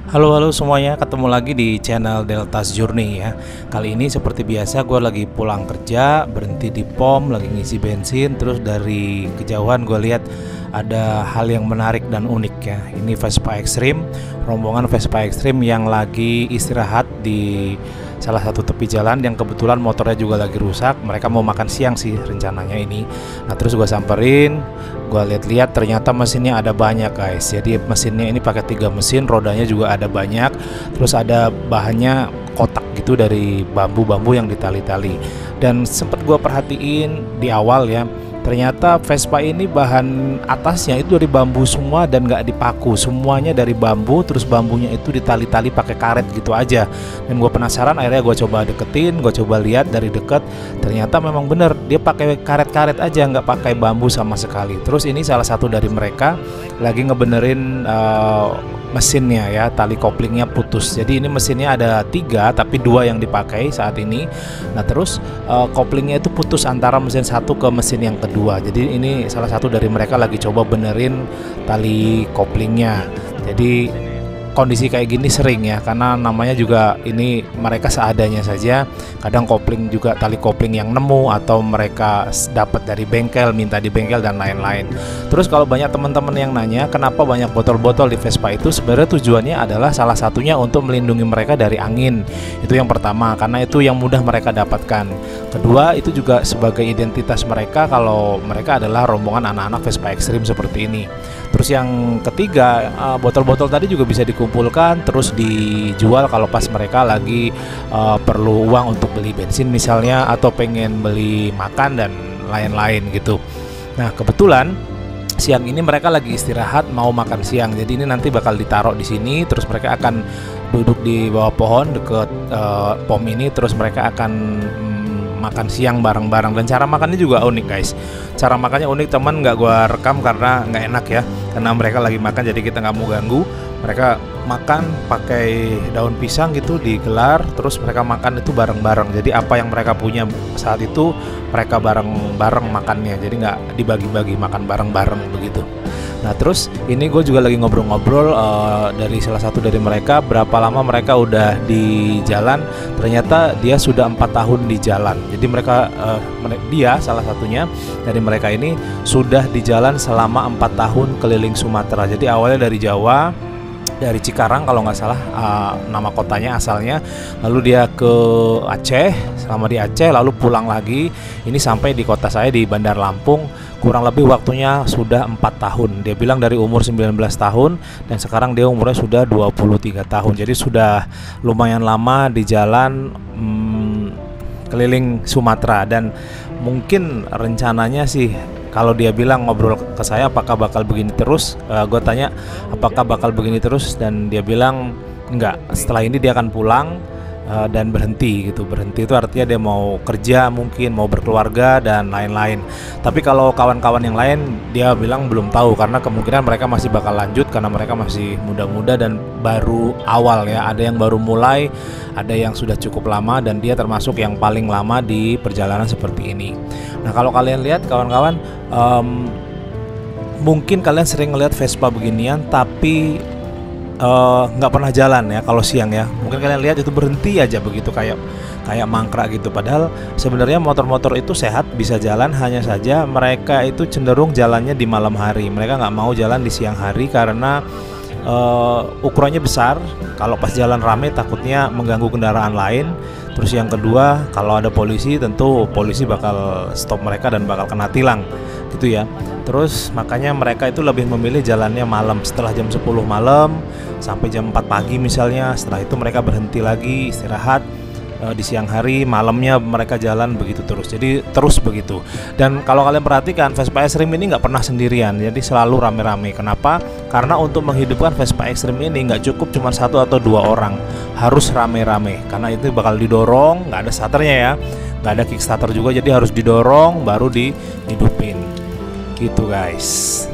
Halo semuanya, ketemu lagi di channel Deltas Journey ya. Kali ini seperti biasa gue lagi pulang kerja, berhenti di pom, lagi ngisi bensin. Terus dari kejauhan gue lihat ada hal yang menarik dan unik ya. Ini Vespa Extreme, rombongan Vespa Extreme yang lagi istirahat di salah satu tepi jalan yang kebetulan motornya juga lagi rusak. Mereka mau makan siang sih rencananya ini. Nah terus gue samperin, gue lihat-lihat ternyata mesinnya ada banyak guys. Jadi mesinnya ini pakai 3 mesin, rodanya juga ada banyak. Terus ada bahannya kotak gitu dari bambu-bambu yang ditali-tali. Dan sempat gue perhatiin di awal ya, ternyata Vespa ini bahan atasnya itu dari bambu semua dan nggak dipaku, semuanya dari bambu. Terus bambunya itu ditali-tali pakai karet gitu aja. Dan gue penasaran, akhirnya gue coba deketin, gue coba lihat dari deket. Ternyata memang bener, dia pakai karet-karet aja, nggak pakai bambu sama sekali. Terus ini salah satu dari mereka lagi ngebenerin mesinnya ya, tali koplingnya putus. Jadi ini mesinnya ada 3 tapi 2 yang dipakai saat ini. Nah terus koplingnya itu putus antara mesin satu ke mesin yang kedua. Jadi ini salah satu dari mereka lagi coba benerin tali koplingnya. Jadi kondisi kayak gini sering ya, karena namanya juga ini mereka seadanya saja. Kadang kopling juga tali kopling yang nemu, atau mereka dapat dari bengkel, minta di bengkel dan lain-lain. Terus kalau banyak teman-teman yang nanya kenapa banyak botol-botol di Vespa, itu sebenarnya tujuannya adalah salah satunya untuk melindungi mereka dari angin. Itu yang pertama, karena itu yang mudah mereka dapatkan. Kedua, itu juga sebagai identitas mereka kalau mereka adalah rombongan anak-anak Vespa Extreme seperti ini. Terus yang ketiga, botol-botol tadi juga bisa dikumpulkan terus dijual kalau pas mereka lagi perlu uang untuk beli bensin misalnya, atau pengen beli makan dan lain-lain gitu. Nah kebetulan siang ini mereka lagi istirahat mau makan siang, jadi ini nanti bakal ditaruh di sini. Terus mereka akan duduk di bawah pohon deket pom ini, terus mereka akan makan siang bareng-bareng. Dan cara makannya juga unik guys. Cara makannya unik, teman nggak gua rekam karena nggak enak ya, karena mereka lagi makan jadi kita nggak mau ganggu. Mereka makan pakai daun pisang gitu digelar, terus mereka makan itu bareng-bareng. Jadi apa yang mereka punya saat itu mereka bareng-bareng makannya, jadi nggak dibagi-bagi, makan bareng-bareng begitu. Nah terus ini gue juga lagi ngobrol-ngobrol dari salah satu dari mereka, berapa lama mereka udah di jalan. Ternyata dia sudah 4 tahun di jalan. Jadi mereka dia salah satunya dari mereka ini sudah di jalan selama 4 tahun keliling Sumatera. Jadi awalnya dari Jawa, dari Cikarang kalau nggak salah nama kotanya asalnya, lalu dia ke Aceh, selama di Aceh lalu pulang lagi. Ini sampai di kota saya di Bandar Lampung, kurang lebih waktunya sudah 4 tahun. Dia bilang dari umur 19 tahun dan sekarang dia umurnya sudah 23 tahun. Jadi sudah lumayan lama di jalan keliling Sumatera. Dan mungkin rencananya sih, kalau dia bilang ngobrol ke saya apakah bakal begini terus, gue tanya apakah bakal begini terus, dan dia bilang enggak, setelah ini dia akan pulang dan berhenti gitu. Berhenti itu artinya dia mau kerja, mungkin mau berkeluarga dan lain-lain. Tapi kalau kawan-kawan yang lain dia bilang belum tahu, karena kemungkinan mereka masih bakal lanjut karena mereka masih muda-muda dan baru awal ya. Ada yang baru mulai, ada yang sudah cukup lama, dan dia termasuk yang paling lama di perjalanan seperti ini. Nah kalau kalian lihat kawan-kawan, mungkin kalian sering ngeliat Vespa beginian tapi nggak pernah jalan ya kalau siang ya. Mungkin kalian lihat itu berhenti aja begitu, kayak mangkrak gitu. Padahal sebenarnya motor-motor itu sehat, bisa jalan, hanya saja mereka itu cenderung jalannya di malam hari. Mereka nggak mau jalan di siang hari karena ukurannya besar. Kalau pas jalan rame takutnya mengganggu kendaraan lain. Terus yang kedua, kalau ada polisi tentu polisi bakal stop mereka dan bakal kena tilang gitu ya. Terus makanya mereka itu lebih memilih jalannya malam, setelah jam 10 malam sampai jam 4 pagi misalnya. Setelah itu mereka berhenti lagi istirahat di siang hari, malamnya mereka jalan begitu terus. Jadi terus begitu. Dan kalau kalian perhatikan, Vespa Extreme ini nggak pernah sendirian, jadi selalu rame-rame. Kenapa? Karena untuk menghidupkan Vespa Extreme ini nggak cukup cuma 1 atau 2 orang, harus rame-rame. Karena itu bakal didorong, nggak ada starternya ya, nggak ada kickstarter juga, jadi harus didorong baru dihidupin gitu guys.